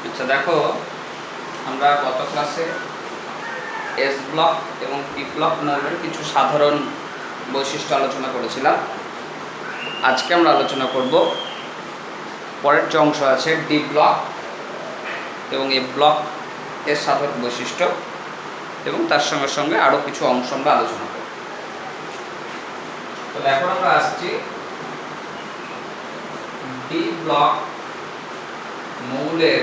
আচ্ছা দেখো, আমরা গত ক্লাসে এস ব্লক এবং পি ব্লক মৌলের কিছু সাধারণ বৈশিষ্ট্য আলোচনা করেছিলাম। আজকে আমরা আলোচনা করব পরের যে অংশ আছে ডি ব্লক এবং এ ব্লক এর সাধারণ বৈশিষ্ট্য, এবং তার সঙ্গে সঙ্গে আরও কিছু অংশ আমরা আলোচনা করব। তো এখন আমরা আসছি ডি ব্লক মৌলের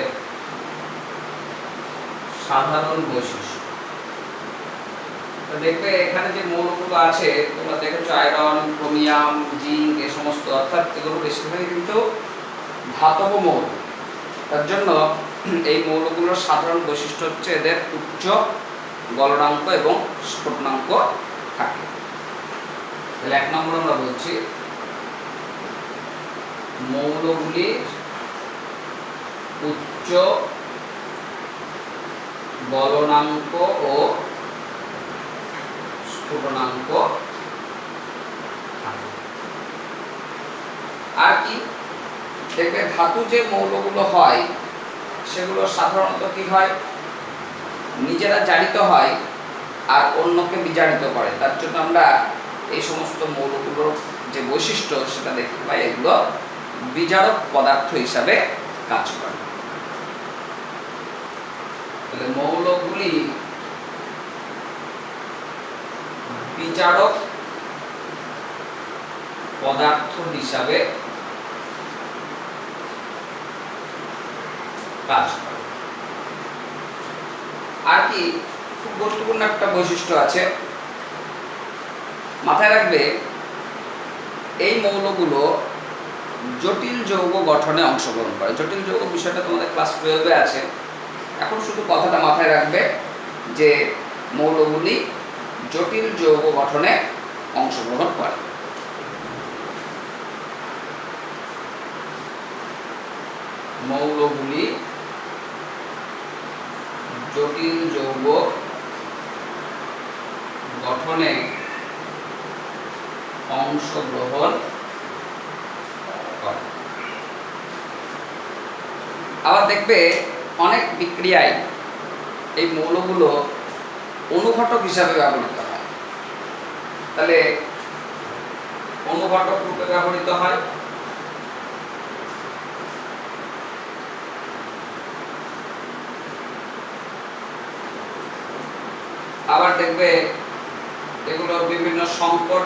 সাধারণ বৈশিষ্ট্য। তো দেখবে এখানে যে মৌলগুলো আছে তোমরা দেখেছো, আয়রন, ক্রোমিয়াম, জিঙ্ক, এই সমস্ত, অর্থাৎ এগুলো বেশিরভাগই কিন্তু ধাতব মৌল। তার জন্য এই মৌলগুলোর সাধারণ বৈশিষ্ট্য হচ্ছে এদের উচ্চ গলনাঙ্ক এবং স্ফুটনাঙ্ক থাকে। তাহলে এক নম্বর আমরা বলছি মৌলগুলির উচ্চ গলনাঙ্ক ও স্ফুটনাঙ্ক থাকে। আর কি দেখবে, ধাতু যে মৌলগুলো হয় সেগুলো সাধারণত কি হয়, নিজেরা জারিত হয় আর অন্যকে বিজারিত করে। তার জন্য আমরা এই সমস্ত মৌলগুলোর যে বৈশিষ্ট্য সেটা দেখতে পাই, এগুলো বিজারক পদার্থ হিসাবে কাজ করে। তাহলে মৌলগুলি বিজারক পদার্থ হিসাবে কাজ করে। আর কি খুব গুরুত্বপূর্ণ একটা বৈশিষ্ট্য আছে, মাথায় রাখবে, এই মৌলগুলো জটিল যৌগ গঠনে অংশগ্রহণ করে। জটিল যৌগ বিষয়টা তোমাদের ক্লাস 12-এ আছে। এখন শুধু কথাটা মাথায় রাখবে যে মৌলগুলি জটিল যৌগ গঠনে অংশগ্রহণ করে। মৌলগুলি জটিল যৌগ গঠনে অংশগ্রহণ করে। আবার দেখবে অনেক বিক্রিয়ায় এই মৌলগুলো অনুঘটক হিসাবে ব্যবহৃত হয়। তাহলে অনুঘটক রূপে ব্যবহৃত হয়। আবার দেখবে এগুলো বিভিন্ন সংকর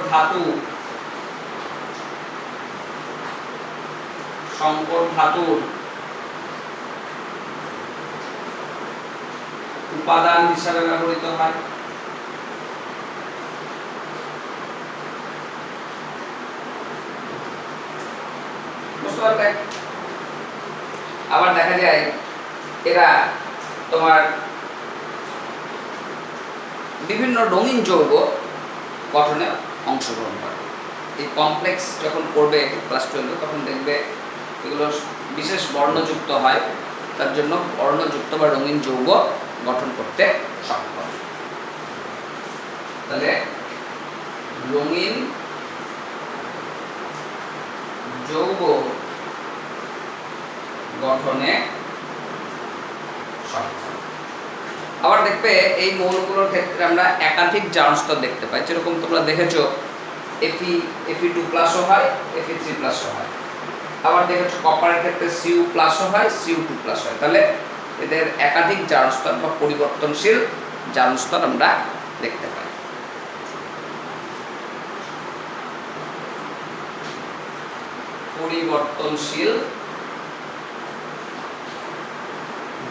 ধাতুর উপাদান হিসাবে ব্যবহৃত হয়। আবার দেখা যায় এরা তোমার বিভিন্ন রঙিন যৌগ গঠনে অংশগ্রহণ করে। এই কমপ্লেক্স যখন পড়বে ক্লাস 12 তখন দেখবে এগুলো বিশেষ বর্ণযুক্ত হয়, তার জন্য বর্ণযুক্ত বা রঙিন যৌগ গঠন করতে সক্ষম। তাহলে রঙিন যৌগ গঠনে সক্ষম। আবার দেখবে এই মৌলগুলোর ক্ষেত্রে আমরা একাধিক জারণ স্তর দেখতে পাই। যেরকম তোমরা দেখেছো Fe2+ হয়, Fe3+ হয়। আবার দেখেছো কপারের ক্ষেত্রে Cu+ হয়, Cu2+ হয়। তাহলে এদের একাধিক জারণ স্তর বা পরিবর্তনশীল জারণ স্তর আমরা দেখতে পাই। পরিবর্তনশীল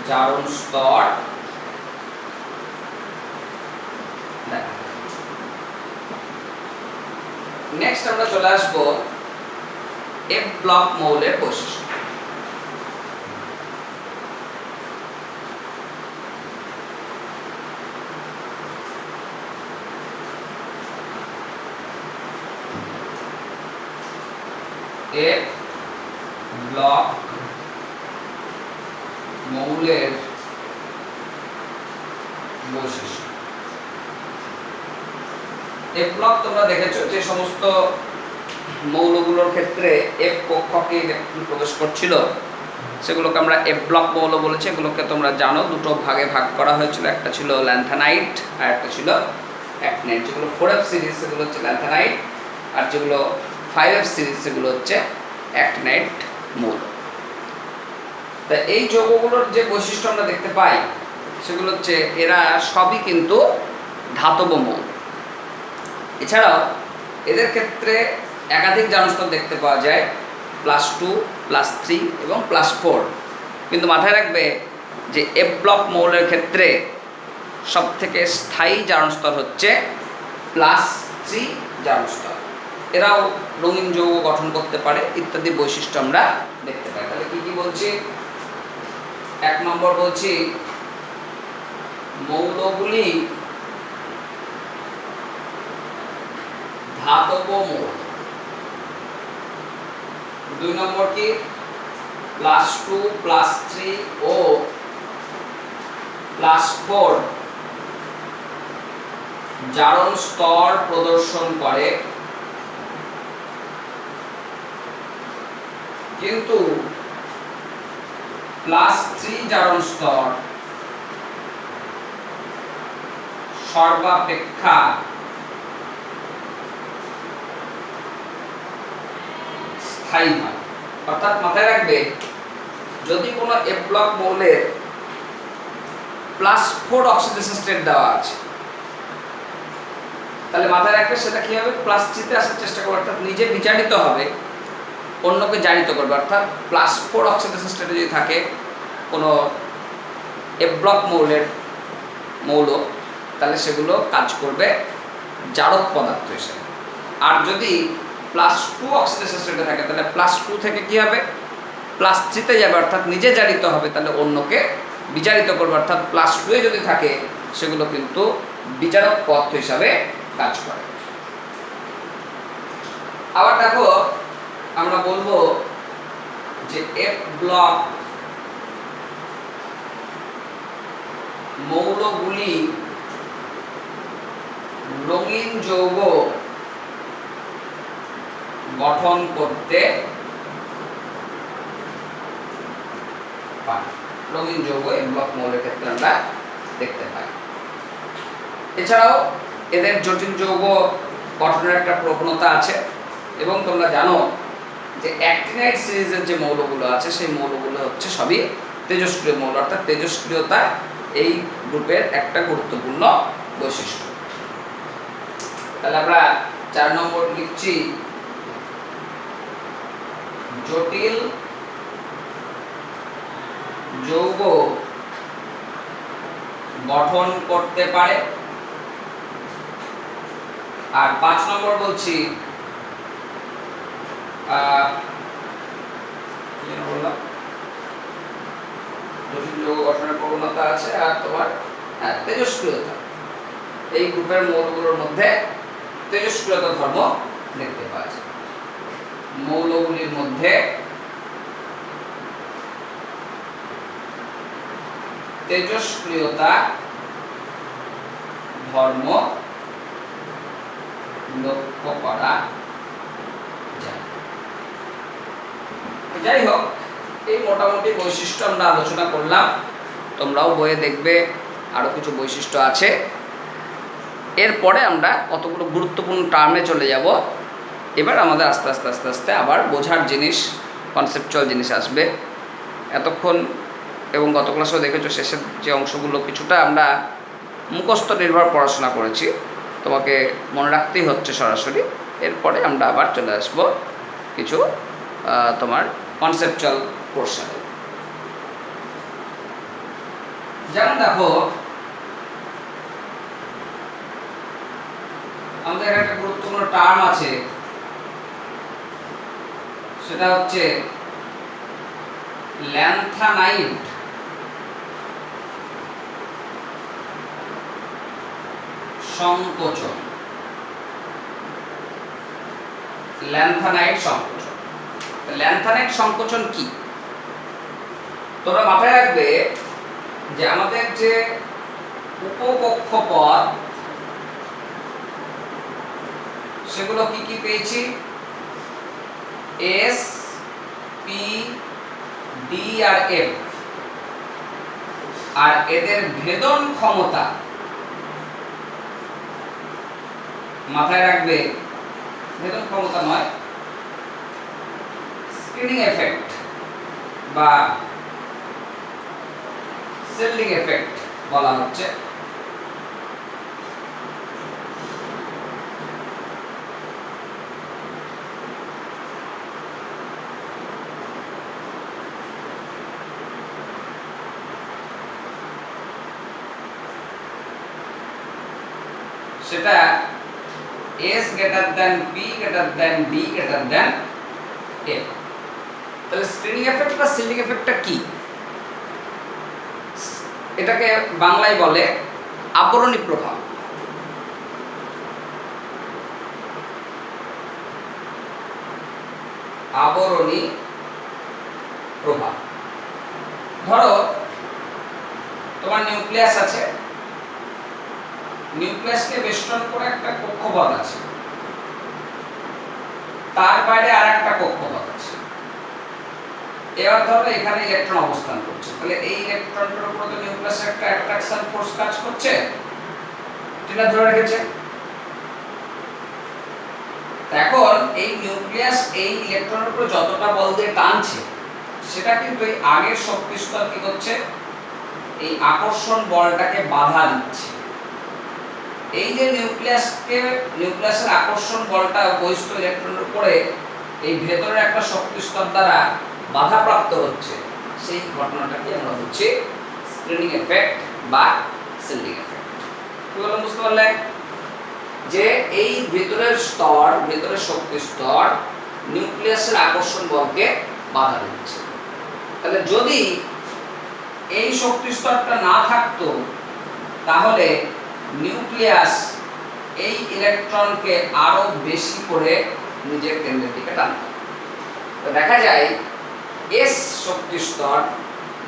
জারণ স্তর নেক্সট আমরা চলে আসবো এফ ব্লক মৌলের বৈশিষ্ট্য। এফ ব্লক মৌলের বৈশিষ্ট্য। এফ ব্লক তোমরা দেখেছো যে সমস্ত মৌলগুলোর ক্ষেত্রে এফ কক্ষকে ইলেকট্রন প্রবেশ করছিল সেগুলোকে আমরা এফ ব্লক মৌল বলেছি। এগুলোকে তোমরা জানো দুটো ভাগে ভাগ করা হয়েছিল, একটা ছিল ল্যান্থানাইট আর একটা ছিল অ্যাক্টিনাইট। যেগুলো 4F সিরিজ সেগুলো হচ্ছে ল্যান্থানাইট, আর যেগুলো 5F সিরিজ সেগুলো হচ্ছে অ্যাক্টিনাইট মৌল। তা এই যৌগগুলোর যে বৈশিষ্ট্য আমরা দেখতে পাই সেগুলো হচ্ছে এরা সবই কিন্তু ধাতব মৌল। এছাড়াও এদের ক্ষেত্রে একাধিক জারণস্তর দেখতে পাওয়া যায়, +2, +3 এবং +4। কিন্তু মাথায় রাখবে যে এফ ব্লক মৌলের ক্ষেত্রে সবথেকে স্থায়ী জারণস্তর হচ্ছে +3 জারণস্তর। এরাও রঙিন যৌগ গঠন করতে পারে ইত্যাদি বৈশিষ্ট্য আমরা দেখতে পাই। তাহলে কি কি বলছি? 1 নম্বর বলছি মৌলগুলি ধাতব মৌল। 2 নম্বর কি? +2, +3 ও +4 জারণ স্তর প্রদর্শন করে, কিন্তু +3 জারণ স্তর সর্বাপেক্ষা স্থায়ী হয়। অর্থাৎ মাথায় রাখবে যদি কোনো এফ ব্লক মৌলের +4 অক্সিডেশন স্টেট দেওয়া আছে, তাহলে মাথায় রাখবে সেটা কি হবে? +3 তে আসার চেষ্টা করবে, অর্থাৎ নিজে বিজারিত হবে, অন্যকে জারিত করবে। অর্থাৎ +4 অক্সিডেশন স্টেটে যদি থাকে কোনো এফ ব্লক মৌলের মৌল, তাহলে সেগুলো কাজ করবে জারক পদার্থ হিসেবে। আর যদি +2 অক্সিডেশন স্টেটে থাকে তাহলে +2 থেকে কি হবে? +3 তে যাবে, অর্থাৎ নিজে জারিত হবে, তাহলে অন্যকে বিজারিত করবে। অর্থাৎ +2 এ যদি থাকে সেগুলো কিন্তু বিজারক পদার্থ হিসাবে কাজ করে। আবার দেখো আমরা বলবো যে এফ ব্লক মৌলগুলি রঙিন যৌগ গঠন করতে পারে। রঙিন যৌগ এফ ব্লক মৌলের ক্ষেত্রে আমরা দেখতে পাই। এছাড়াও এদের জটিল যৌগ গঠনের একটা প্রবণতা আছে, এবং তোমরা জানো যে অ্যাক্টিনাইট সিরিজের যে মৌলগুলো আছে সেই মৌলগুলো হচ্ছে সবই তেজস্ক্রিয় মৌল। অর্থাৎ তেজস্ক্রিয়তা এই গ্রুপের একটা গুরুত্বপূর্ণ বৈশিষ্ট্য। তাহলে আমরা 4 নম্বর লিখছি জটিল যৌগ গঠন করতে পারে। আর 5 নম্বর বলছি জটিল যৌগ গঠনের প্রবণতা আছে, আর তোমার তেজস্ক্রিয়তা। এই গ্রুপের মৌলগুলোর মধ্যে তেজস্ক্রিয়তা ধর্ম দেখতে পাওয়া যায়। মৌলগুলির মধ্যে তেজস্ক্রিয়তা ধর্ম লক্ষ্য করা যায়। যাই হোক, এই মোটামুটি বৈশিষ্ট্য আমরা আলোচনা করলাম। তোমরাও বইয়ে দেখবে আরো কিছু বৈশিষ্ট্য আছে। এরপরে আমরা কতগুলো গুরুত্বপূর্ণ টার্মে চলে যাব। এবার আমাদের আস্তে আস্তে আস্তে আস্তে আবার বোঝার জিনিস, কনসেপচুয়াল জিনিস আসবে। এতক্ষণ এবং গত ক্লাসেও দেখেছো শেষের যে অংশগুলো কিছুটা আমরা মুখস্থ নির্ভর পড়াশোনা করেছি, তোমাকে মনে রাখতেই হচ্ছে সরাসরি। এরপরে আমরা আবার চলে আসব কিছু তোমার কনসেপচুয়াল পোর্শনে। যেমন দেখো আমাদের একটা গুরুত্বপূর্ণ টার্ম আছে, সেটা হচ্ছে ল্যান্থানাইট সংকোচন। ল্যান্থানাইট সংকোচন। ল্যান্থানাইট সংকোচন কি? তোমরা মাথায় রাখবে যে আমাদের যে উপকক্ষপথ সেগুলো কি কি পেয়েছি? S, P, ডি আর এফ, আর এদের ভেদন ক্ষমতা মাথায় রাখবে, ভেদন ক্ষমতা নয়, স্ক্রিনিং এফেক্ট বা সেল্ডিং এফেক্ট বলা হচ্ছে। সেটা S greater than P greater than D greater than F। তাহলে স্ক্রিনিং এফেক্ট বা সেল্ডিং এফেক্টটা কি? এটাকে বাংলায় বলে আবরণী প্রভাব। আবরণী প্রভাব। ধরো তোমার নিউক্লিয়াস আছে, নিউক্লিয়াসকে বেষ্টন করে একটা কক্ষপথ আছে, তার বাইরে আরেকটা কক্ষপথ আছে। এবার ধরো এখানে ইলেকট্রন অবস্থান করছে, তাহলে এই ইলেকট্রনটার উপর তো নিউক্লিয়াসের একটা অ্যাট্রাকশন ফোর্স কাজ করছে, এটা ধরে রেখেছে। এখন এই নিউক্লিয়াস এই ইলেকট্রনের উপর যতটা বল দিয়ে টানছে, সেটা কিন্তু এই আগের শক্তি স্তর কি করছে, এই আকর্ষণ বলটাকে বাধা দিচ্ছে। এই যে নিউক্লিয়াসের আকর্ষণ বলটা বহিস্থ ইলেকট্রনের উপরে এই ভেতরের একটা শক্তি স্তর দ্বারা বাধাপ্রাপ্ত হচ্ছে, সেই ঘটনাটাকে আমরা বলছি স্ক্রিনিং এফেক্ট বা সেল্ডিং এফেক্ট। কি বললাম বুঝতে পারলে? যে এই ভেতরের স্তর, ভেতরের শক্তি স্তর নিউক্লিয়াসের আকর্ষণ বলকে বাধা দিচ্ছে। তাহলে যদি এই শক্তি স্তরটা না থাকতো, তাহলে নিউক্লিয়াস এই ইলেকট্রনকে আরো বেশি করে নিজের কেন্দ্রের দিকে টানতো। তো দেখা যায় এস শক্তি স্তর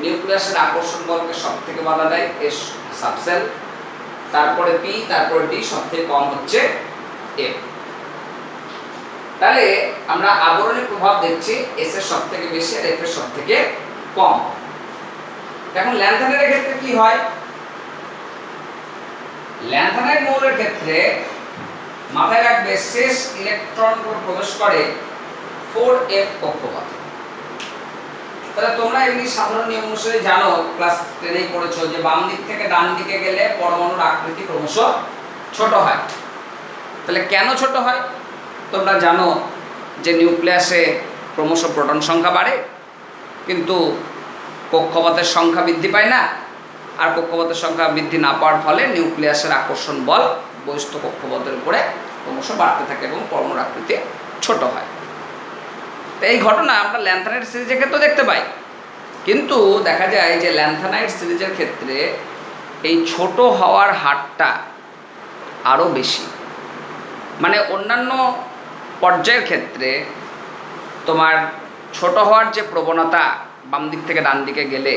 নিউক্লিয়াসের আকর্ষণ বলকে সবথেকে বাধা দেয়, এস সাবসেল, তারপরে পি, তারপরে ডি, সবথেকে কম হচ্ছে এফ। তাহলে আমরা আবরণী প্রভাব দেখছি এস এর সবথেকে বেশি আর এফ এর সবথেকে কম। এখন ল্যান্থানাইটের ক্ষেত্রে কি হয়? ল্যান্থানাইট মৌলের ক্ষেত্রে মাথায় রাখবে শেষ ইলেকট্রন প্রবেশ করে 4f কক্ষপথে। তাহলে তোমরা এমনি সাধারণ নিয়ম অনুসারে জানো, ক্লাস 10 পড়েছো যে বাম দিক থেকে ডান দিকে গেলে পরমাণুর আকৃতি ক্রমশ ছোট হয়। তাহলে কেন ছোট হয়? তোমরা জানো যে নিউক্লিয়াসে ক্রমশ প্রোটন সংখ্যা বাড়ে, কিন্তু কক্ষপথের সংখ্যা বৃদ্ধি পায় না, আর কক্ষপথের সংখ্যা বৃদ্ধি না পাওয়ার ফলে নিউক্লিয়াসের আকর্ষণ বল বহিস্থ কক্ষপথের উপরে ক্রমশ বাড়তে থাকে এবং পরমাণুর আকৃতি ছোট হয়। এই ঘটনা আমরা ল্যান্থানাইট সিরিজের ক্ষেত্রে দেখতে পাই, কিন্তু দেখা যায় যে ল্যান্থানাইট সিরিজের ক্ষেত্রে এই ছোট হওয়ার হারটা আরও বেশি। মানে অন্যান্য পর্যায়ের ক্ষেত্রে তোমার ছোট হওয়ার যে প্রবণতা বাম দিক থেকে ডান দিকে গেলে,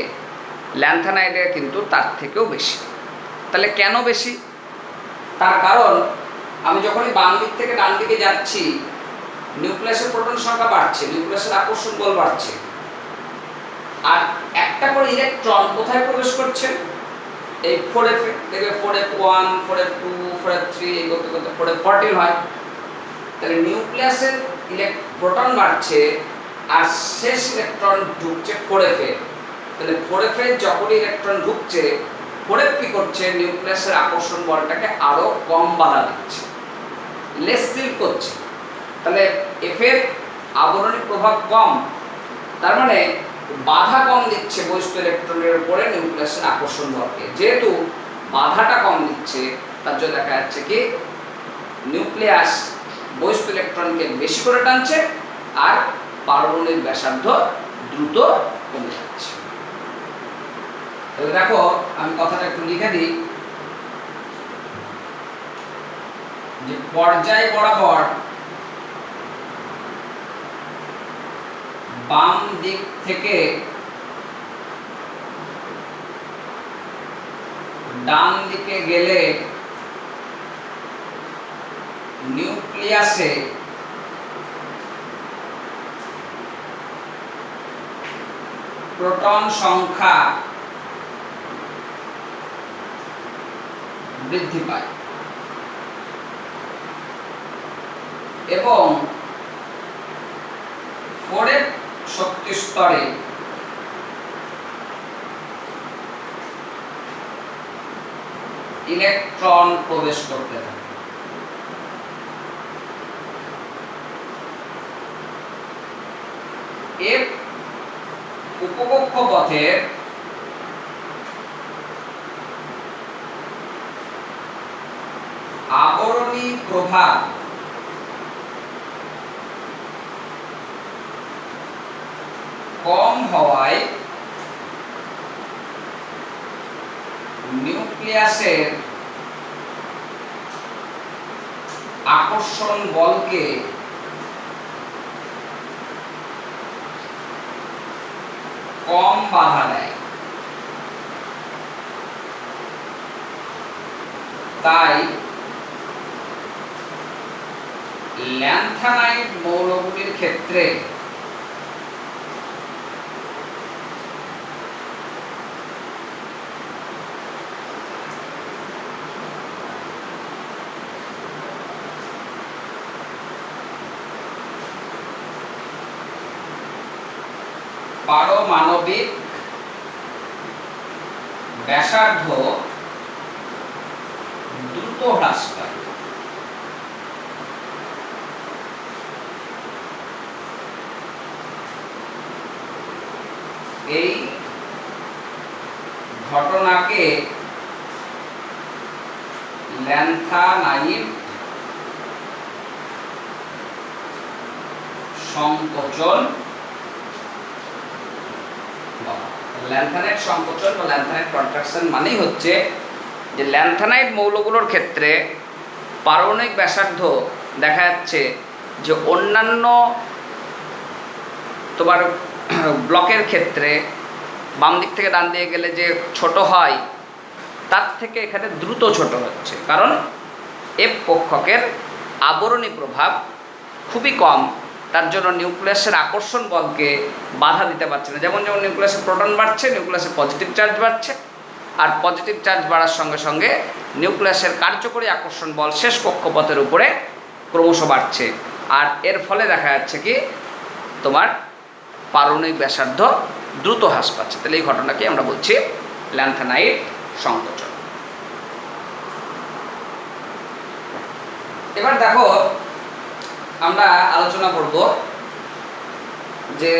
ল্যান্থানাইটে কিন্তু তার থেকেও বেশি। তাহলে কেন বেশি? তার কারণ আমি যখনই বাম দিক থেকে ডান দিকে যাচ্ছি, নিউক্লিয়াসের প্রোটন সংখ্যা বাড়ছে, নিউক্লিয়াসের আকর্ষণ বল বাড়ছে, আর একটা করে ইলেকট্রন কোথায় প্রবেশ করছে? এই 4f, দেখবে 4f1, 4f2, 4f3 এই করতে করতে 4f14 হয়। তাহলে নিউক্লিয়াসের প্রোটন বাড়ছে আর শেষ ইলেকট্রন ঢুকছে 4f এ। তাহলে 4f এ যখন ইলেকট্রন ঢুকছে, 4f কি করছে? নিউক্লিয়াসের আকর্ষণ বলটাকে আরো কম বাধা দিচ্ছে, লেস সিল করছে। তাহলে এফ এর আবরণী প্রভাব কম, তার মানে বাধা কম দিচ্ছে বহিস্থ ইলেকট্রনের উপরে নিউক্লিয়াসের আকর্ষণ বলকে। যেহেতু বাধাটা কম দিচ্ছে, তার জন্য দেখা যাচ্ছে কি নিউক্লিয়াস বহিস্থ ইলেকট্রনকে বেশি করে টানছে আর পারমাণবিক ব্যাসার্ধ দ্রুত কমে যাচ্ছে। তাহলে দেখো আমি কথাটা একটু লিখে দিই যে পর্যায় বরাবর বাম দিক থেকে ডান দিকে গেলে নিউক্লিয়াসে প্রোটন সংখ্যা বৃদ্ধি পায় এবং পরের শক্তি স্তরে ইলেকট্রন প্রবেশ করতে থাকে। এর উপকক্ষপথের আবরণী প্রভাব কম হওয়ায় নিউক্লিয়াসের আকর্ষণ বলকে কম বাধা দেয়। তাই ল্যান্থানাইড মৌলগুলির ক্ষেত্রে পারমাণবিক ব্যাসার্ধ দ্রুত হ্রাস পায়। এই ঘটনাকে ল্যান্থানাইড সংকোচন, ল্যান্থানাইড সংকোচন বা ল্যান্থানাইড কন্ট্রাকশন মানেই হচ্ছে যে ল্যান্থানাইড মৌলগুলোর ক্ষেত্রে পারমাণবিক ব্যাসার্ধ দেখা যাচ্ছে যে অন্যান্য তোমার ব্লকের ক্ষেত্রে বাম দিক থেকে ডান দিকে গেলে যে ছোট হয় তার থেকে এখানে দ্রুত ছোট হচ্ছে, কারণ এফ কক্ষকের আবরণী প্রভাব খুবই কম, তার জন্য নিউক্লিয়াসের আকর্ষণ বলকে বাধা দিতে পারছে না। যেমন যেমন নিউক্লিয়াসে প্রোটন বাড়ছে, নিউক্লিয়াসে পজিটিভ চার্জ বাড়ছে, আর পজিটিভ চার্জ বাড়ার সঙ্গে সঙ্গে নিউক্লিয়াসের কার্যকরী আকর্ষণ বল শেষ কক্ষপথের উপরে ক্রমশ বাড়ছে, আর এর ফলে দেখা যাচ্ছে কি তোমার পারমাণবিক ব্যাসার্ধ দ্রুত হ্রাস পাচ্ছে। তাহলে এই ঘটনাকে আমরা বলছি ল্যান্থানাইড সংকোচন। এবার দেখো আমরা আলোচনা করব যে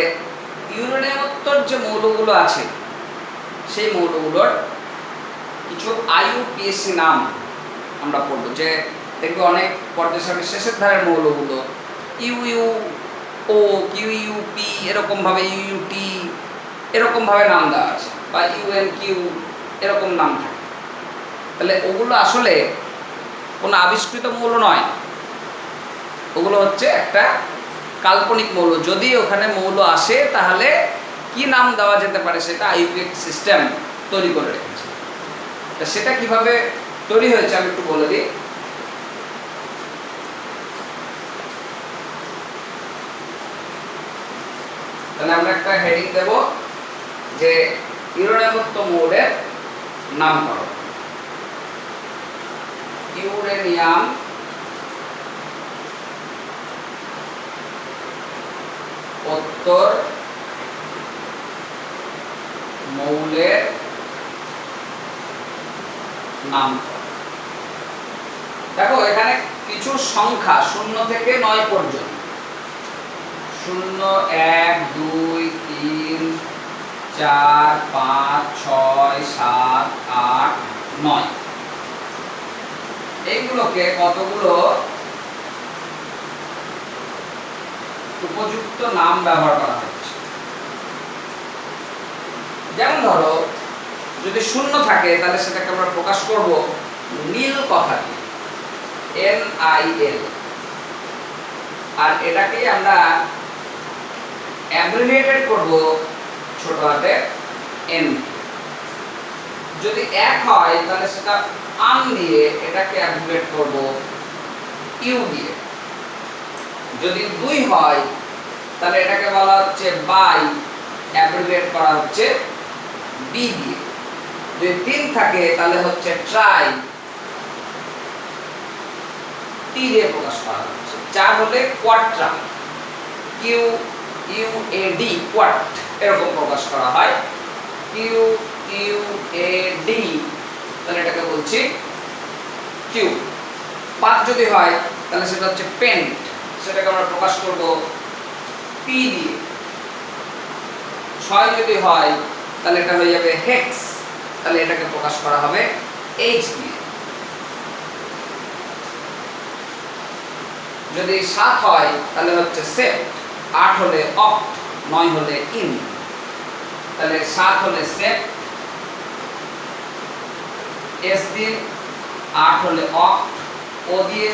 ইউরেনিয়ামোত্তর যে মৌলগুলো আছে সেই মৌলগুলোর কিছু আইইউপিএসি নাম আমরা পড়ব। যে দেখবে অনেক পর্যায় শেষের ধারের মৌলগুলো ইউইউ ও কিউইউপি এরকমভাবে, ইউইউটি এরকমভাবে নাম দেওয়া আছে, বা ইউএনকিউ এরকম নাম থাকে। তাহলে ওগুলো আসলে কোনো আবিষ্কৃত মৌল নয়, ওগুলো হচ্ছে একটা কাল্পনিক মৌল। যদি ওখানে মৌল আসে তাহলে কি নাম দেওয়া যেতে পারে সেটা আইইউপিএস সিস্টেম তৈরি করে রেখেছে। তা সেটা কিভাবে তৈরি হয়েছে আমি একটু বলে দিই। তাহলে আমরা একটা হেডিং দেব যে ইউরেনিয়ামযুক্ত মৌলের নামকরণ। ইউরেনিয়াম উত্তর মৌলের নামকরণ। দেখো এখানে কিছু সংখ্যা 0 থেকে 9 পর্যন্ত, 0, 1, 2, 3, 4, 5, 6, 7, 8, 9 এইগুলোকে কতগুলো উপযুক্ত নাম ব্যবহার করা হচ্ছে। যেমন ধরো যদি 0 থাকে তাহলে সেটাকে আমরা প্রকাশ করব নীল কথা দিয়ে, NIL, আর এটাকে আমরা অ্যাব্রিভিয়েটেড করব ছোট হাতে N। যদি 1 হয় তাহলে সেটা আন দিয়ে এটাকে অ্যাব্রিভিয়েট করব ইউ দিয়ে। যদি 2 হয় তাহলে এটাকে বলা হচ্ছে বাই অ্যাব্রিভিয়েট করা হচ্ছে বি দিয়ে। যদি 3 থাকে তাহলে হচ্ছে ট্রাই, টি দিয়ে প্রকাশ করা হচ্ছে। 4 হলে কোয়াট্রা, Q U A D, quad এরকম প্রকাশ করা হয়, কিউ ইউ এ ডি, তাহলে এটাকে বলছি কিউ। 5 যদি হয় তাহলে সেটা হচ্ছে পেন্ট, সেটাকে আমরা প্রকাশ করব পি দিয়ে। 6 যদি হয় তাহলে এটা হয়ে যাবে হেক্স, তাহলে এটাকে প্রকাশ করা হবে এইচ দিয়ে। যদি 7 হয় তাহলে হচ্ছে সেপ্ট, 8 হলে অক্ট, 9 হলে ইন, তাহলে 7 হলে সেপ্ট এস দিয়ে, 8 হলে অক্ট ও দিয়ে,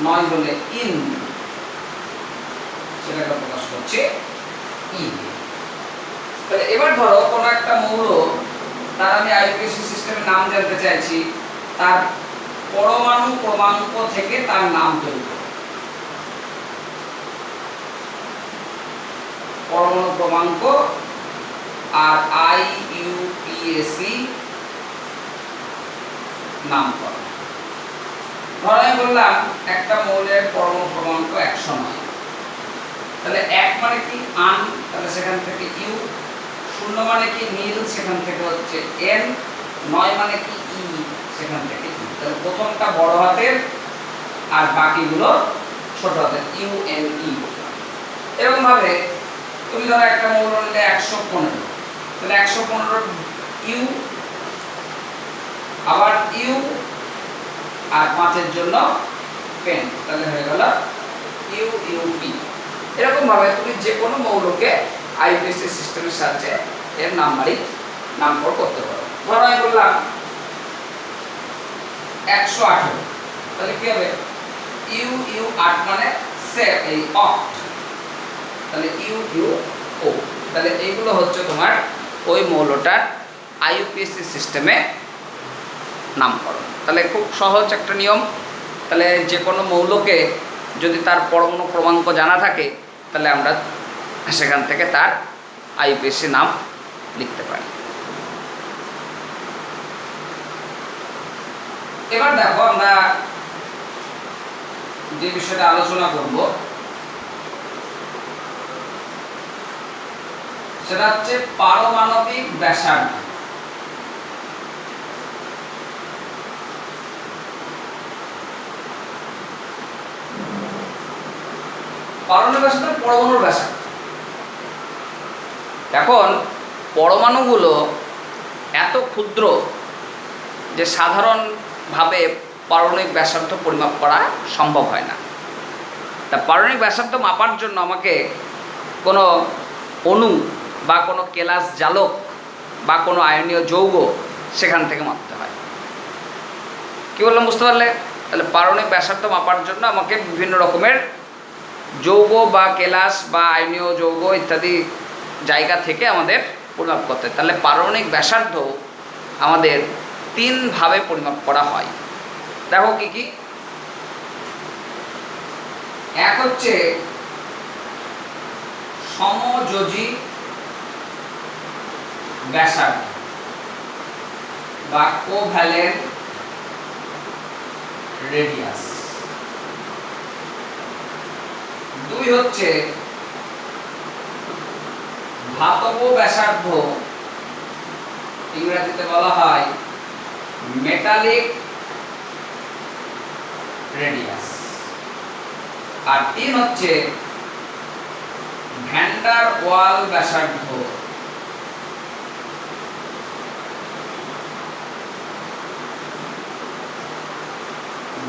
9 হলে ইন, সেটাকে প্রকাশ করছে ই দিয়ে। তাহলে এবার ধরো কোন একটা মৌল, তার আমি আইউপিএসি সিস্টেমের নাম জানতে চাইছি, তার পরমাণু ক্রমাঙ্ক থেকে তার নাম তৈরি করব। পরমাণু ক্রমাঙ্ক আর আইইউপিএসি নামকরণ। ধরো আমি বললাম একটা মৌলের পরমাণু ক্রমাঙ্ক 109, তাহলে 1 মানে কি আন, তাহলে সেখান থেকে ইউ, 0 মানে কি নীল, সেখান থেকে হচ্ছে এন, 9 মানে কি ই, সেখান থেকে ই। তাহলে প্রথমটা বড় হাতের আর বাকিগুলো ছোট হাতের, ইউ এন ই। এরকম ভাবে তুমি ধরো একটা মৌল নিলে 115, তাহলে 115 ইউ, আবার ইউ আর 5 এর জন্য পেন, তাহলে হয়ে গেল ইউ ইউ পি। এরকম ভাবে তুমি যে কোনো মৌলকে আইউপিএসি সিস্টেমের সাহায্যে এর নামকরণ করতে পারো। ধরো আমি বললাম 118, তাহলে কি হবে ইউ ইউ 8 মানে এই অক্ট, তাহলে ইউ ইউ ও। তাহলে এইগুলো হচ্ছে তোমার ওই মৌলটার আইউপিএসি সিস্টেমে নামকরণ। তাহলে খুব সহজ একটা নিয়ম। তাহলে যে কোনো মৌলকে যদি তার পরমাণু ক্রমাঙ্ক জানা থাকে তাহলে আমরা সেখান থেকে তার আইউপিএসি নাম লিখতে পারি। এবার দেখো আমরা যে বিষয়টা আলোচনা করব সেটা হচ্ছে পারমাণবিক ব্যাসার্ধ। পারমাণবিক ব্যাসার্ধ পরমাণুর ব্যাসার্ধ। এখন পরমাণুগুলো এত ক্ষুদ্র যে সাধারণভাবে পারমাণবিক ব্যাসার্ধ পরিমাপ করা সম্ভব হয় না। তা পারমাণবিক ব্যাসার্ধ মাপার জন্য আমাকে কোনো অণু বা কোনো কেলাস জালক বা কোনো আয়নীয় যৌগ সেখান থেকে মাপতে হয়। কী বললাম বুঝতে পারলে? তাহলে পারমাণবিক ব্যাসার্ধ মাপার জন্য আমাকে বিভিন্ন রকমের যৌগ বা কেলাস বা আয়নীয় যৌগ ইত্যাদি জায়গা থেকে আমাদের পরিমাপ করতে হয়। তাহলে পারমাণবিক ব্যাসার্ধ আমাদের 3 ভাবে পরিমাপ করা হয়। দেখো কি কি। এক হচ্ছে সমযোজী ব্যাসার্ধ বা কোভ্যালেন্ট রেডিয়াস। 2 হচ্ছে ধাতব ব্যাসার্ধ, ইংরেজিতে বলা হয় মেটালিক রেডিয়াস। আর 3 হচ্ছে ভ্যান্ডার ওয়াল ব্যাসার্ধ।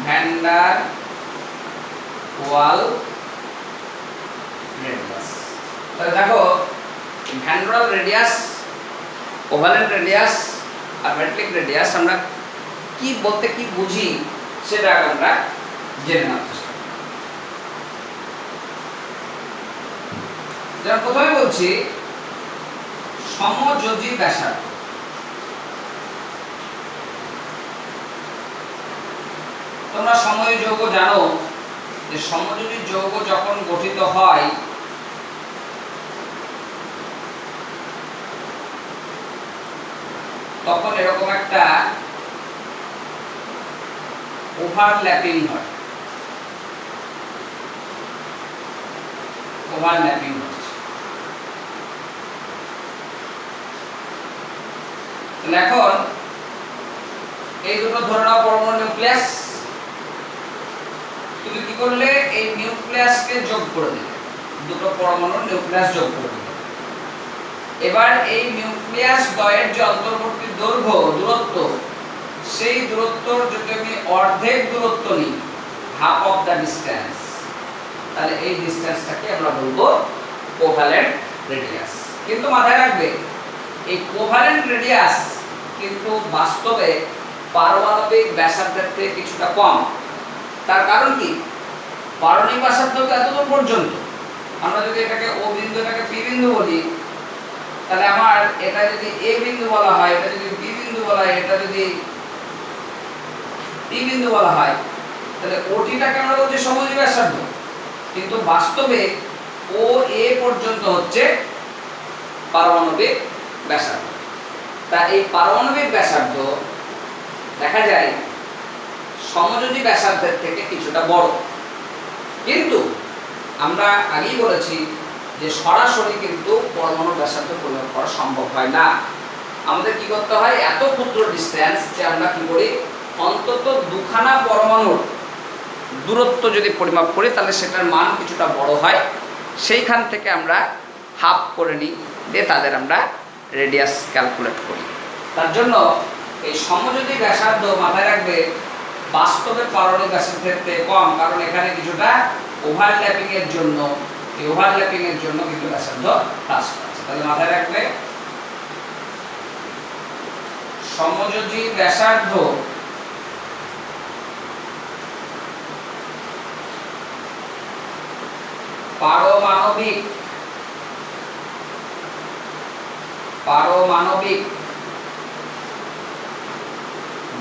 ভ্যান্ডার ওয়াল রেডিয়াস। তাহলে দেখো ভ্যান্ডার ওয়াল রেডিয়াস, কোভ্যালেন্ট রেডিয়াস আর মেটালিক রেডিয়াস আমরা কি বলতে কি বুঝি সেটা আমরা জেনে নেওয়ার চেষ্টা করি। যেমন প্রথমে বলছি সমযোজী ব্যাসার্ধ। তোমরা সমযোজী যৌগ জানো যে সমযোজী যৌগ যখন গঠিত হয় তখন এরকম একটা ওভারল্যাপিং হয়, ওভারল্যাপিং হচ্ছে। এখন এই দুটো ধরে নাও পরমাণু নিউক্লিয়াস, তুমি কি করলে এই নিউক্লিয়াসকে যোগ করে দিলে, দুটো পরমাণুর নিউক্লিয়াস যোগ করে দিলে। এবার এই নিউক্লিয়াস দ্বয়ের যে অন্তর্বর্তী দৈর্ঘ্য দূরত্ব, সেই দূরত্বর যদি আমি অর্ধেক দূরত্ব নিই, হাফ অফ দ্য ডিসটেন্স, তাহলে এই ডিসটেন্সটাকে আমরা বলবো কোভ্যালেন্ট রেডিয়াস। কিন্তু মাথায় রাখবে এই কোভ্যালেন্ট রেডিয়াস কিন্তু বাস্তবে পারমাণবিক ব্যাসার্ধের থেকে কিছুটা কম। তার কারণ কি? পারমাণবিক ব্যাসার্ধ তো এতদূর পর্যন্ত। আমরা যদি এটাকে ও বিন্দু, এটাকে পি বিন্দু বলি, তাহলে আমার এটা যদি এ বিন্দু বলা হয়, এটা যদি বি বিন্দু বলা হয়, এটা যদি টি বিন্দু বলা হয়, তাহলে ওটিটাকে আমরা বলছি সমযোজী ব্যাসার্ধ। কিন্তু বাস্তবে ও এ পর্যন্ত হচ্ছে পারমাণবিক ব্যাসার্ধ। তা এই পারমাণবিক ব্যাসার্ধ দেখা যায় সমযোজী ব্যাসার্ধের থেকে কিছুটা বড়। কিন্তু আমরা আগেই বলেছি যে সরাসরি কিন্তু পরমাণু ব্যাসার্ধ পরিমাপ করা সম্ভব হয় না। আমাদের কি করতে হয়, এত ক্ষুদ্র ডিসটেন্স যে আমরা কি করি, অন্তত দুখানা পরমাণুর দূরত্ব যদি পরিমাপ করি তাহলে সেটার মান কিছুটা বড় হয়, সেইখান থেকে আমরা হাফ করে নিই, দিয়ে তাদের আমরা রেডিয়াস ক্যালকুলেট করি। তার জন্য এই সমযোজী ব্যাসার্ধ মাথায় রাখবে বাস্তবে পারমাণবিক ব্যাসার্ধের থেকে কম, কারণ এখানে কিছুটা ওভারল্যাপিং এর জন্য, এই ওভারল্যাপিং এর জন্য কিন্তু ব্যাসার্ধ হ্রাস পাচ্ছে। তাহলে মাথায় রাখবে সমযোজী ব্যাসার্ধ পারমাণবিক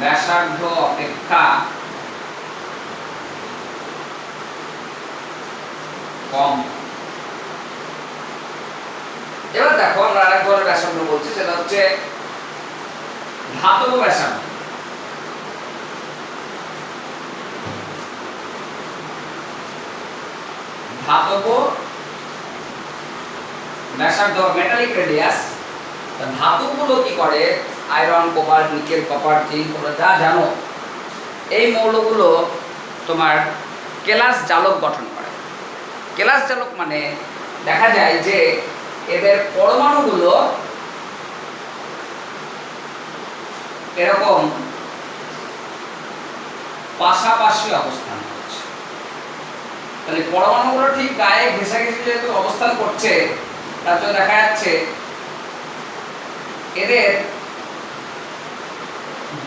ব্যাসার্ধ অপেক্ষা কম। এবার দেখো আমরা আরেক ধরনের ব্যাসার্ধ বলছি, সেটা হচ্ছে ধাতব ব্যাসার্ধ। ধাতব ব্যাসার্ধ মেটালিক রেডিয়াস। ধাতুগুলো কি করে, iron, cobalt, nickel, copper, zinc, তোমরা যা জানো, এই মৌলগুলো তোমার কেলাস জালক গঠন করে। কেলাস জালক মানে দেখা যায় যে এদের পরমাণুগুলো এরকম পাশাপাশি অবস্থান করছে। তাহলে পরমাণুগুলো ঠিক গায়ে ঘেঁষাঘেঁষি যেহেতু অবস্থান করছে, তার জন্য দেখা যাচ্ছে এদের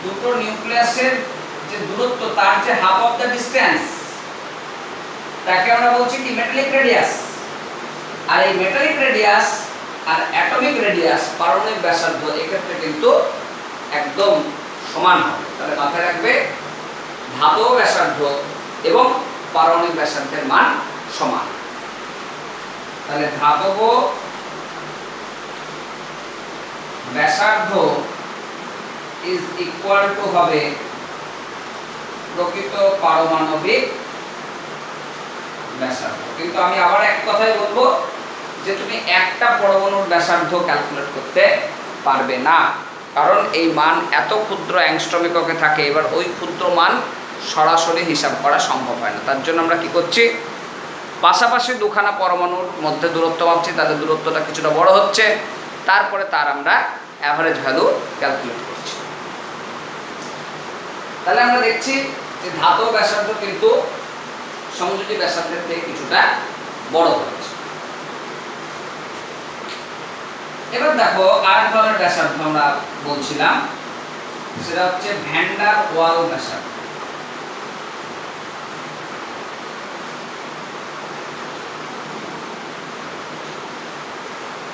দুটো নিউক্লিয়াসের যে দূরত্ব, তার যে হাফ অফ দ্য ডিসটেন্স, তাকে আমরা বলছি কি মেটালিক রেডিয়াস। আর এই মেটালিক রেডিয়াস আর অ্যাটমিক রেডিয়াস, পারমাণবিক ব্যাসার্ধ, এক্ষেত্রে কিন্তু একদম সমান হবে। তাহলে মাথায় রাখবে ধাতব ব্যাসার্ধ এবং পারমাণবিক ব্যাসার্ধের মান সমান। তাহলে ধাতব ব্যাসার্ধ ইজ ইকুয়াল টু হবে প্রকৃত পারমাণবিক ব্যাসার্ধ। কিন্তু আমি আবার এক কথাই বলবো যে তুমি একটা পরমাণুর ব্যাসার্ধ ক্যালকুলেট করতে পারবে না, কারণ এই মান এত ক্ষুদ্র অ্যাংস্ট্রম এককে থাকে। এবার ওই ক্ষুদ্র মান সরাসরি হিসাব করা সম্ভব হয় না। তার জন্য আমরা কি করছি, পাশাপাশি দুখানা পরমাণুর মধ্যে দূরত্ব মাপছি, তাদের দূরত্বটা কিছুটা বড় হচ্ছে, তারপরে তার আমরা অ্যাভারেজ ভ্যালু ক্যালকুলেট করছি। তাহলে আমরা দেখছি যে ধাতব ব্যাসার্ধ কিন্তু সমযোজী ব্যাসার্ধের থেকে কিছুটা বড় হচ্ছে। এবার দেখো আরেক ধরনের ব্যাসার্ধ আমরা বলছিলাম, সেটা হচ্ছে ভ্যান ডার ওয়াল ব্যাসার্ধ।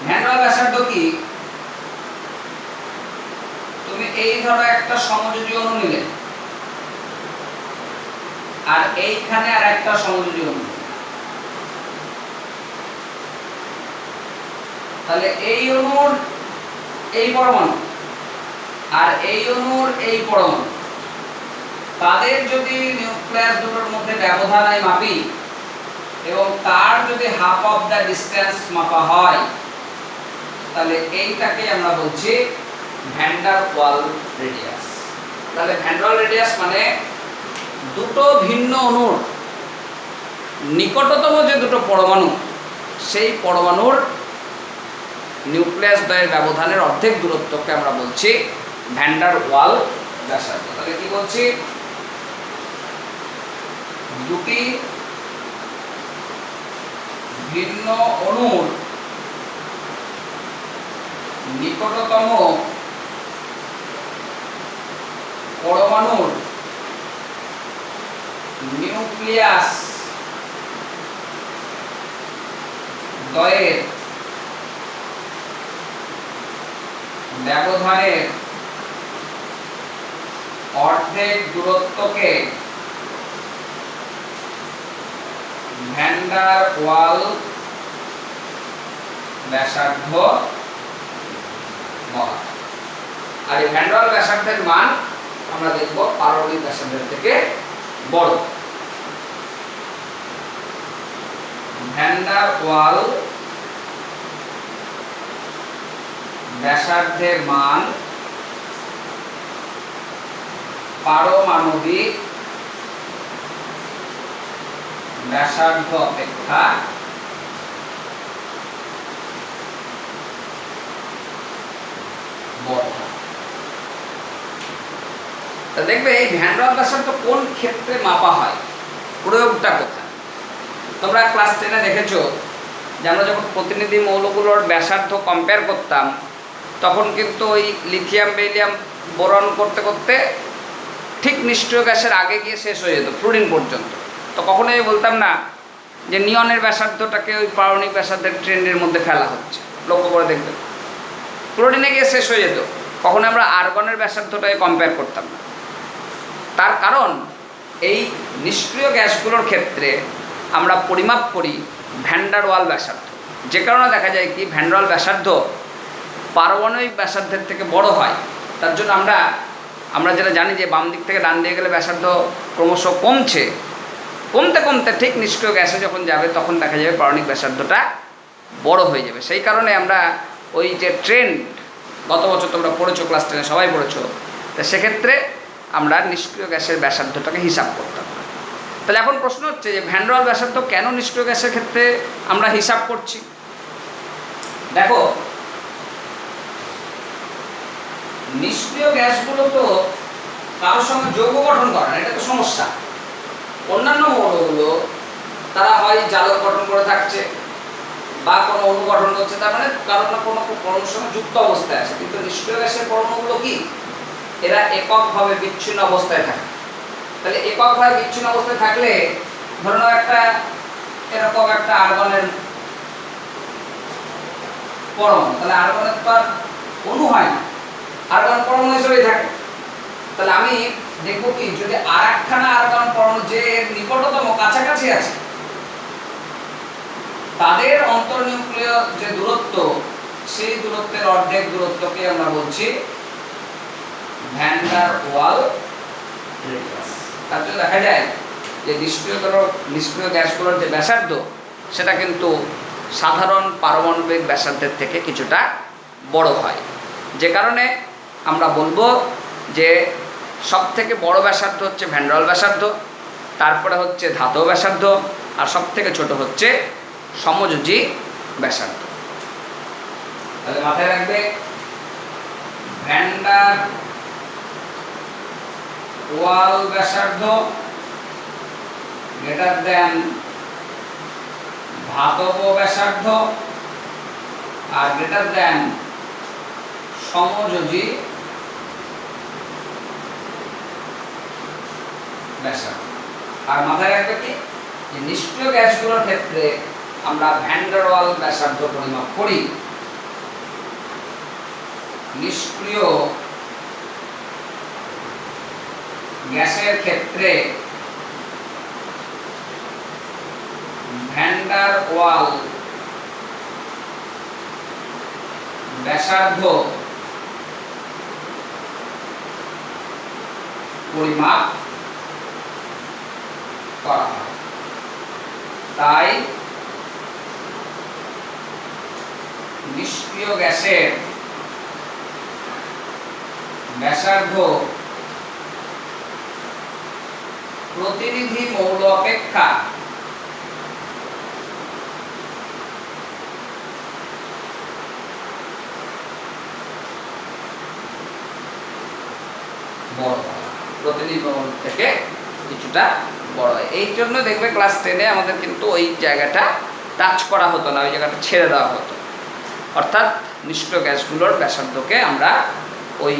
ভ্যান ডার ওয়াল ব্যাসার্ধ কি, তুমি এই ধরো একটা সমযোজী অণু নিলে, আর এইখানে আর একটা সমযোজী অণু, তাহলে এই অণুর এই পরমাণু আর এই অণুর এই পরমাণু, তাদের যদি নিউক্লিয়াস দুটোর মধ্যে ব্যবধান আমি মাপি এবং তার যদি হাফ অফ দ্য ডিসটেন্স মাপা হয়, তাহলে এইটাকে আমরা বলছি ভ্যান ডার ওয়াল রেডিয়াস। তাহলে ভ্যান ডার ওয়াল রেডিয়াস মানে দুটো ভিন্ন অণুর নিকটতম যে দুটো পরমাণু, সেই পরমাণুর নিউক্লিয়াস দ্বয়ের ব্যবধানের অর্ধেক দূরত্বকে আমরা বলছি ভ্যান ডার ওয়াল ব্যাসার্ধ। তাহলে কি বলছি, দুটি ভিন্ন অণুর নিকটতম পরমাণুর নিউক্লিয়াস দ্বয়ের ব্যবধানের অর্ধেক দূরত্বকে ভ্যান ডার ওয়াল ব্যাসার্ধ বলা। আর এই ভ্যান ডার ওয়াল ব্যাসার্ধের মান আমরা দেখব পারমাণবিক ব্যাসার্ধের থেকে বড়। ভ্যান ডার ওয়াল ব্যাসার্ধের মান পারমাণবিক ব্যাসার্ধ অপেক্ষা বড়। তা দেখবে এই ভ্যান ডার ওয়াল ব্যাসার্ধ কোন ক্ষেত্রে মাপা হয়, প্রয়োগটা কোথায়। তোমরা ক্লাস 10-এ দেখেছো যে আমরা যখন প্রতিনিধি মৌলগুলোর ব্যাসার্ধ কম্পেয়ার করতাম, তখন কিন্তু ওই লিথিয়াম বেরিলিয়াম বোরন করতে করতে ঠিক নিষ্ক্রিয় গ্যাসের আগে গিয়ে শেষ হয়ে যেত, ফ্লুরিন পর্যন্ত। তো কখনোই বলতাম না যে নিয়নের ব্যাসার্ধটাকে ওই পারমাণবিক ব্যাসার্ধের ট্রেন্ডের মধ্যে ফেলা হচ্ছে, লক্ষ্য করে দেখবে ফ্লুরিনে গিয়ে শেষ হয়ে যেত। কখনো আমরা আর্গনের ব্যাসার্ধটাকে কম্পেয়ার করতাম না। তার কারণ এই নিষ্ক্রিয় গ্যাসগুলোর ক্ষেত্রে আমরা পরিমাপ করি ভ্যান ডার ওয়াল ব্যাসার্ধ, যে কারণে দেখা যায় কি ভ্যান ডার ওয়াল ব্যাসার্ধ পারমাণবিক ব্যাসার্ধের থেকে বড় হয়। তার জন্য আমরা যেটা জানি যে বাম দিক থেকে ডান দিকে গেলে ব্যাসার্ধ ক্রমশ কমছে, কমতে কমতে ঠিক নিষ্ক্রিয় গ্যাসে যখন যাবে তখন দেখা যাবে পারমাণবিক ব্যাসার্ধটা বড় হয়ে যাবে। সেই কারণে আমরা ওই যে ট্রেন্ড গত বছর তোমরা পড়েছো, ক্লাস 10-এ সবাই পড়েছো, তো সেক্ষেত্রে আমরা নিষ্ক্রিয় গ্যাসের ব্যাসার্ধটাকে হিসাব করতাম। তাহলে এখন প্রশ্ন হচ্ছে যে ভ্যান ডার ওয়াল ব্যাসার্ধ কেন নিষ্ক্রিয় গ্যাসের ক্ষেত্রে আমরা হিসাব করছি। দেখো, নিষ্ক্রিয় গ্যাসগুলো তো কারোর সঙ্গে যৌগ গঠন করে না, এটা তো সমস্যা। অন্যান্য মৌলগুলো তারা হয় জালক গঠন করে থাকছে বা কোনো অণু গঠন করছে, তার মানে কারণ না কোনো পরমাণুর সঙ্গে যুক্ত অবস্থায় আছে। কিন্তু নিষ্ক্রিয় গ্যাসের পরমাণুগুলো কি, এরা এককভাবে বিচ্ছিন্ন অবস্থায় থাকে। তাহলে এককভাবে বিচ্ছিন্ন অবস্থায় থাকলে ধরে নাও এরকম একটা আর্গনের পরমাণু, তাহলে আর্গনের তো আর অণু হয় না, আর্গন পরমাণু হিসেবেই থাকে। তাহলে আমি দেখবো কি, যদি আর একখানা আর্গন পরমাণু যে নিকটতম কাছাকাছি আছে, তাদের অন্তর্নিউক্লিয় যে দূরত্ব, সেই দূরত্বের অর্ধেক দূরত্বকে আমরা বলছি ভ্যান ডার ওয়াল রেডিয়াস। তার জন্য দেখা যায় যে নিষ্ক্রিয় গ্যাসগুলোর যে ব্যাসার্ধ, সেটা কিন্তু সাধারণ পারমাণবিক ব্যাসার্ধের থেকে কিছুটা বড় হয়। যে কারণে আমরা বলবো যে সবথেকে বড় ব্যাসার্ধ হচ্ছে ভ্যান ডার ওয়াল ব্যাসার্ধ, তারপরে হচ্ছে ধাতব ব্যাসার্ধ, আর সবথেকে ছোট হচ্ছে সমযোজী ব্যাসার্ধ। তাহলে মাথায় রাখবে ভ্যান ডার ওয়াল ব্যাসার্ধ গ্রেটার দেন ধাতব ব্যাসার্ধ আর গ্রেটার দেন সমযোজী ব্যাসার্ধ। আর মাথায় রাখবে কি, যে নিষ্ক্রিয় গ্যাসগুলোর ক্ষেত্রে আমরা ভ্যান ডার ওয়াল ব্যাসার্ধ পরিমাপ করি, নিষ্ক্রিয় গ্যাসের ক্ষেত্রে ভ্যান ডার ওয়াল ব্যাসার্ধ পরিমাপ করা হয়। তাই নিষ্ক্রিয় গ্যাসের ব্যাসার্ধ প্রতিনিধি মৌল অপেক্ষা বড়, প্রতিনিধি মৌল থেকে কিছুটা বড় হয়। এই জন্য দেখবে ক্লাস 10-এ আমাদের কিন্তু ওই জায়গাটা টাচ করা হতো না, ওই জায়গাটা ছেড়ে দেওয়া হতো। অর্থাৎ নিষ্ক্রিয় গ্যাসগুলোর ব্যাসার্ধকে আমরা ওই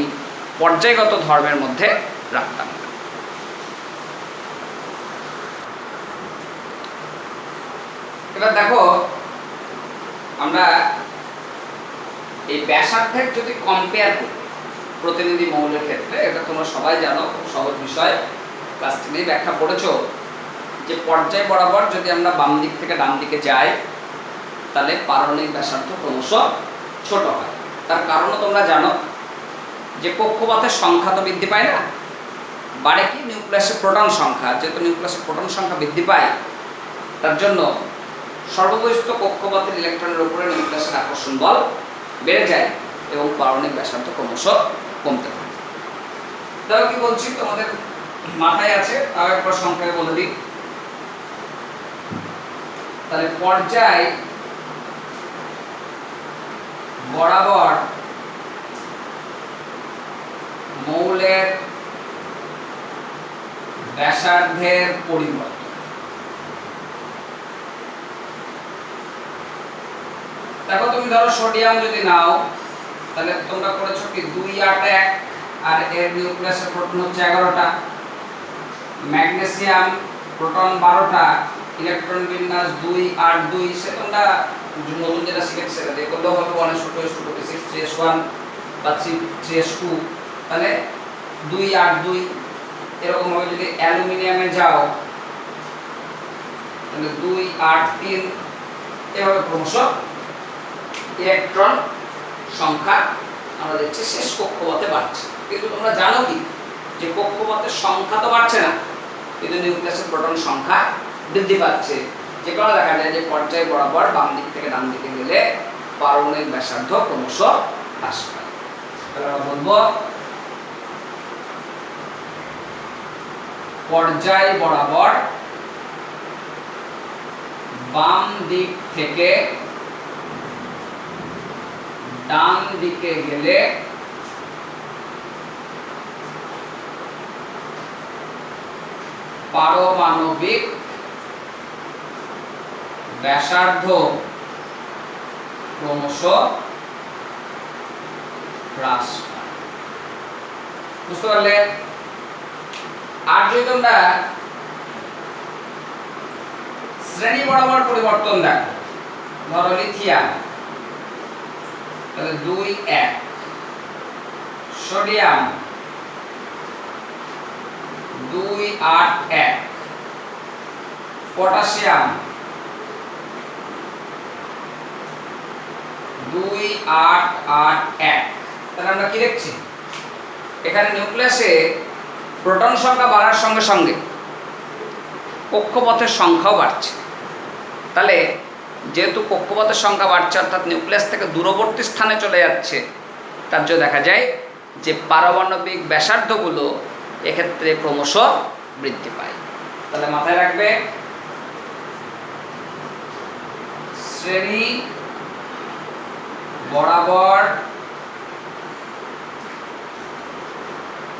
পর্যায়গত ধর্মের মধ্যে রাখতাম। এবার দেখো, আমরা এই ব্যাসার্ধের যদি কম্পেয়ার করি প্রতিনিধি মৌলের ক্ষেত্রে, এটা তোমরা সবাই জানো, খুব সহজ বিষয়, ক্লাস 10-এ ব্যাখ্যা পড়েছো যে পর্যায় বরাবর যদি আমরা বাম দিক থেকে ডান দিকে যাই তাহলে পারমাণবিক ব্যাসার্ধ ক্রমশ ছোট হয়। তার কারণও তোমরা জানো যে কক্ষপথের সংখ্যা তো বৃদ্ধি পায় না, বাড়ে কি নিউক্লিয়াসের প্রোটন সংখ্যা। যেহেতু নিউক্লিয়াসের প্রোটন সংখ্যা বৃদ্ধি পায়, তার জন্য সর্ববহিস্থ কক্ষপথের ইলেকট্রনের উপরে নিউক্লিয়াসের আকর্ষণ বল বেড়ে যায় এবং পারমাণবিক ব্যাসার্ধ ক্রমশ কমতে থাকে। তাহলে কি বলছি তোমাদের মাথায় আছে, তাও একবার সংখ্যায় বলে দিই। তাহলে পর্যায় বরাবর মৌলের ব্যাসার্ধের পরিবর্তন। দেখো, তুমি ধরো সোডিয়াম যদি নাও তাহলে তোমরা করেছো কি 281 আর এর নিউক্লিয়াসের প্রোটন হচ্ছে 11টা। ম্যাগনেসিয়াম প্রোটন 12টা, ইলেকট্রন বিন্যাস 282। সে তোমরা নতুন যেটা শিখেছি সেটা দিয়ে করলেও হবে, 1s2 3s1 বা 3s2। তাহলে 282। এরকম ভাবে যদি অ্যালুমিনিয়ামে যাও তাহলে 283। এভাবে ক্রমশ ইলেকট্রন সংখ্যা আমরা দেখছি শেষ কক্ষপথে বাড়ছে। কিন্তু তোমরা জানো কি যে কক্ষপথের সংখ্যা তো বাড়ছে না, কিন্তু নিউক্লিয়াসের প্রোটন সংখ্যা বৃদ্ধি পাচ্ছে। যে কারণে দেখা যায় যে পর্যায় বরাবর বাম দিক থেকে ডান দিকে গেলে পারমাণবিক ব্যাসার্ধ ক্রমশ হ্রাস পায়। তাহলে আমরা বলবো পর্যায় বরাবর বাম দিক থেকে ডান দিকে গেলে পারমাণবিক ব্যাসার্ধ ক্রমশ হ্রাস পায়। বুঝতে পারলে? আর যদি তোমরা শ্রেণী বরাবর পরিবর্তন দেখো, ধরো লিথিয়াম তাহলে 2-1, সোডিয়াম 281, পটাশিয়াম 2881। তাহলে আমরা কি দেখছি, এখানে নিউক্লিয়াসে প্রোটন সংখ্যা বাড়ার সঙ্গে সঙ্গে কক্ষপথের সংখ্যাও বাড়ছে। তাহলে যেহেতু কক্ষপথের সংখ্যা বাড়ছে অর্থাৎ নিউক্লিয়াস থেকে দূরবর্তী স্থানে চলে যাচ্ছে, তার জন্য দেখা যায় যে পারমাণবিক ব্যাসার্ধগুলো এক্ষেত্রে ক্রমশ বৃদ্ধি পায়। তাহলে মাথায় রাখবে, শ্রেণী বরাবর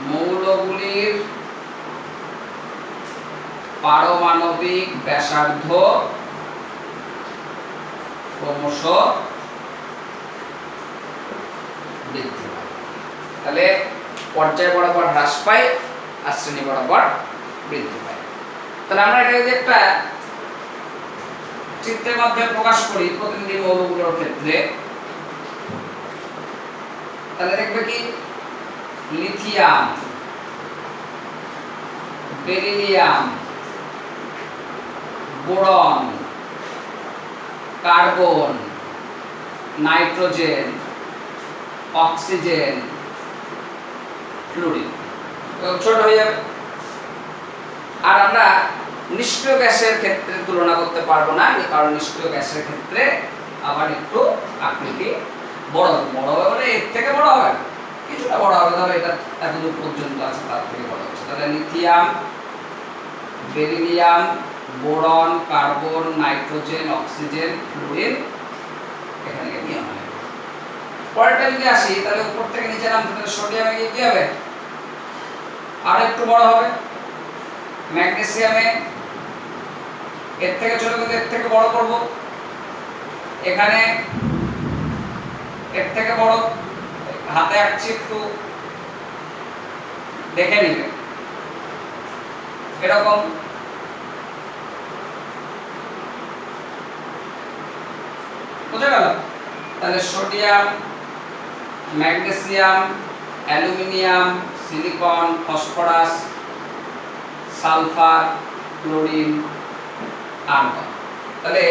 মৌলগুলির পারমাণবিক ব্যাসার্ধ ক্রমশ বৃদ্ধি পায়। তাহলে পর্যায় বরাবর হ্রাস পায় আর শ্রেণী বরাবর বৃদ্ধি পায়। তাহলে আমরা এটা যদি একটা চিত্রের মাধ্যমে প্রকাশ করি প্রতিনিধি মৌলগুলোর ক্ষেত্রে, তাহলে দেখবে কি lithium, beryllium, boron, carbon, nitrogen, oxygen, fluorine. ছোট হয়ে যাবে। আর আমরা নিষ্ক্রিয় গ্যাসের ক্ষেত্রে তুলনা করতে পারবো না, কারণ নিষ্ক্রিয় গ্যাসের ক্ষেত্রে আবার একটু আকৃতি বড় হবে। বড় হবে মানে এর থেকে বড় হবে না, কিছুটা বড় হবে। ধরো এটা এতদূর পর্যন্ত আছে, তার থেকে বড় হচ্ছে। তাহলে lithium, beryllium, boron, carbon, nitrogen, oxygen, fluorine, এখানে গিয়ে নিয়ম হবে। পরেরটা যদি আসি, তাহলে উপর থেকে নিচে নামতে, তাহলে সোডিয়ামে গিয়ে কি হবে? আর একটু বড় হবে। ম্যাগনেসিয়ামে এর থেকে ছোট কিন্তু এর থেকে বড় করব। এখানে এর থেকে বড়, হাতে আঁকছি, একটু দেখে নিবে এরকম। বুঝে গেল? তাহলে sodium, magnesium, aluminium, silicon, phosphorus, sulphur, chlorine, argon. তাহলে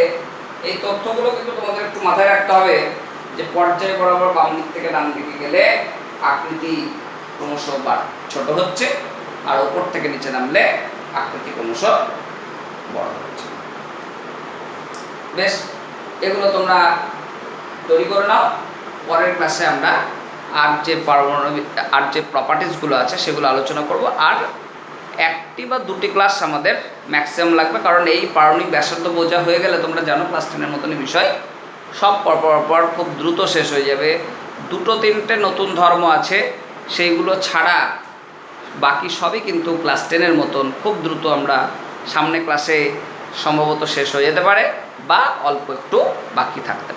এই তথ্যগুলো কিন্তু তোমাদের একটু মাথায় রাখতে হবে যে পর্যায় বরাবর বাম দিক থেকে ডান দিকে গেলে আকৃতি ক্রমশ ছোট হচ্ছে, আর উপর থেকে নিচে নামলে আকৃতি ক্রমশ বড় হচ্ছে। বেশ, এগুলো তোমরা তৈরি করে নাও। পরের ক্লাসে আমরা আর যে প্রপার্টিসগুলো আছে সেগুলো আলোচনা করব। আর একটি বা দুটি ক্লাস আমাদের ম্যাক্সিমাম লাগবে, কারণ এই পারমাণবিক ব্যাসার্ধ বোঝা হয়ে গেলে তোমরা জানো ক্লাস 10-এর মতনই বিষয় সব পর খুব দ্রুত শেষ হয়ে যাবে। 2-3টে নতুন ধর্ম আছে, সেইগুলো ছাড়া বাকি সবই কিন্তু ক্লাস 10-এর মতন খুব দ্রুত আমরা সামনে ক্লাসে সম্ভবত শেষ হয়ে যেতে পারে, বা অল্প একটু বাকি থাকতে পারে।